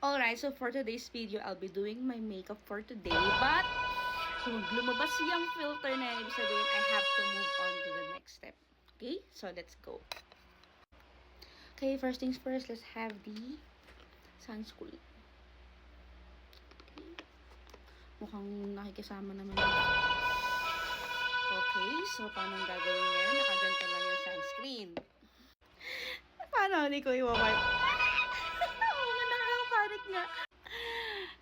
Alright, so for today's video, I'll be doing my makeup for today. But, kung lumabas yung filter na yan, ibig sabihin, I have to move on to the next step. Okay? So, let's go. Okay, first things first, let's have the sunscreen. Okay. Mukhang nakikisama naman. Okay, so paano gagawin yan? Nakaganto lang yung sunscreen. Paano? Hindi ko iwawipe. Oo nga, nakakapanik nga.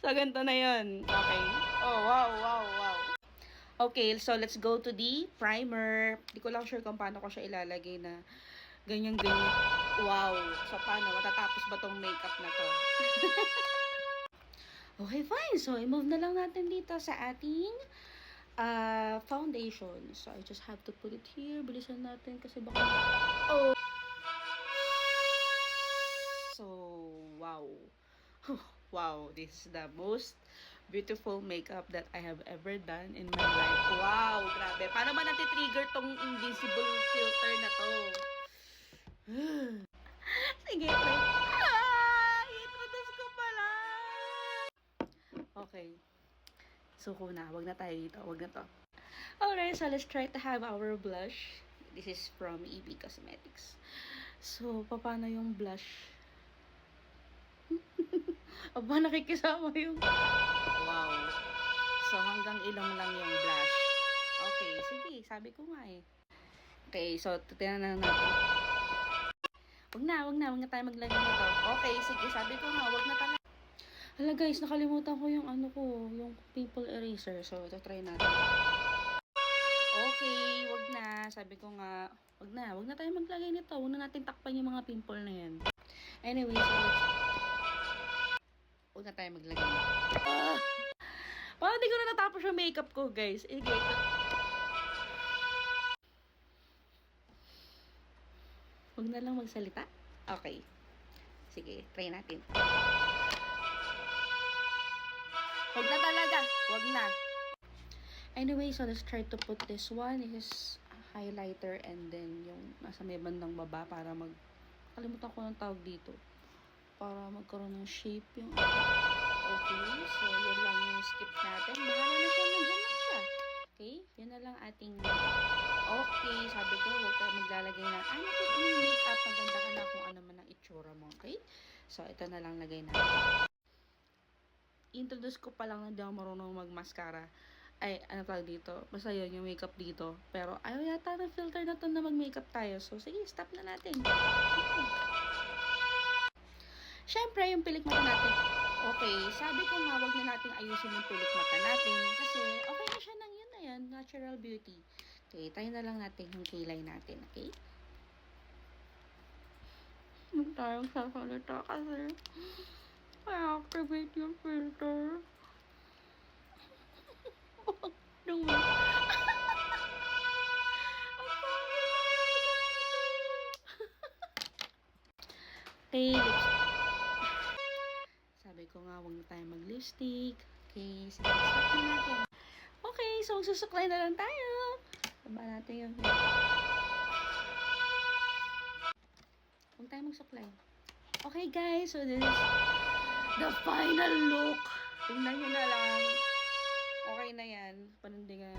So, ganito na yun. Okay. Oh, wow. Okay, so let's go to the primer. Di ko lang sure kung paano ko siya ilalagay na ganyan-ganyan. Wow. So, paano? Matatapos ba tong makeup na to? Okay, fine. So, i-move na lang natin dito sa ating foundation. So, I just have to put it here. Bilisan natin kasi baka... Oh! So, wow. Wow, this is the most beautiful makeup that I have ever done in my life. Wow, grabe. Paano ba nati-trigger tong invisible filter na to? Sige, try. I-introduce ko pala. Okay. Suko na. Wag na tayo dito. Wag na to. Alright, so let's try to have our blush. This is from EB Cosmetics. So, paano yung blush? Aba, nakikisama yung... Wow. So, hanggang ilong lang yung blush. Okay, sige. Sabi ko nga eh. Okay, so, titignan na natin. Wag na tayo maglagay nito. Okay, sige. Sabi ko nga, wag na talaga. Hala guys, nakalimutan ko yung ano ko, yung pimple eraser. So, ito try natin. Okay, wag na. Sabi ko nga, wag na tayo maglagay nito. Wag na natin takpan yung mga pimple na yan. Anyway, so huwag na tayo maglagay. Parang di ko na natapos yung makeup ko, guys. Huwag na lang magsalita. Okay. Sige, try natin. Huwag na talaga. Huwag na. Anyway, so let's try to put this one. This is highlighter and then yung nasa may bandang baba para kalimutan ko ng tawag dito. Para magkaroon ng shape yung... Okay, so yun lang yung skip natin. Bahala na siya, nandiyan lang siya. Okay, yun na lang ating... Okay, sabi ko, huwag tayo maglalagay na, ano ko yung makeup, maganda ka na kung ano man ang itsura mo, okay? So, ito na lang lagay natin. Introduce ko pa lang na di ako marunong mag-mascara. Ay, ano tawag dito? Basta yun, yung makeup dito. Pero, ayaw yata ng filter na to na mag-makeup tayo. So, sige, stop na natin. Siyempre, yung pilik mata natin. Okay, sabi ko nga, wag na natin ayusin yung pilik mata natin. Kasi, okay na siya nang yun na yan. Natural beauty. Okay, tayo na lang natin yung kilay natin. Okay? Huwag tayong sasalita kasi I-activate yung filter. Nung okay, sabi ko nga, huwag na tayo mag-lipstick. Okay, sige, stop na natin. Okay, so susuklay na lang tayo. Baba natin yung... Huwag tayo magsuklay. Okay guys, so this is the final look. Tingnan nyo na lang. Okay na yan. Panundingan.